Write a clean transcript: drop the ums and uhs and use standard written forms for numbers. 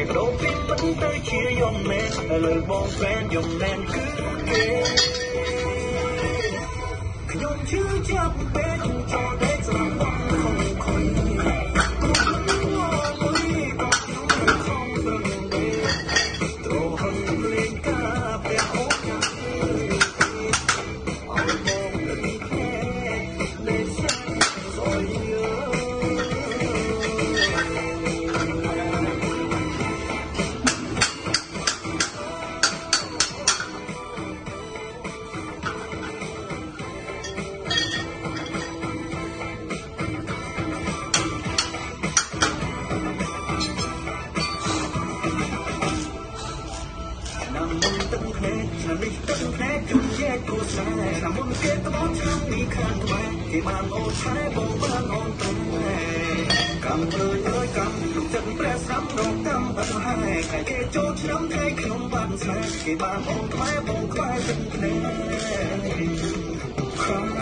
គេបដូរពីប៉ុន្តែជាយំមែនឥឡូវបងហ្វេនយំមែនគឺគេខ្ញុំជឿចាប់ពេលចូលតែស្រងខំទឹកភ្នែកឆ្នាំនេះទឹកភ្នែកជុំជែកគូស្នេហ៍ឆ្នាំមុនគេត្បូងឆ្នាំនេះខាងក្បែរគេបានអូនឆែបងបានអូនត្រែកម្មអើយកម្មលោកចិត្តព្រះស្រាប់រងកម្មបាត់ហើយតែគេចូលឆ្នាំថ្ងៃខ្ញុំបានស្នេហ៍គេបានអូនក្បែរបងក្បែរទឹកភ្នែក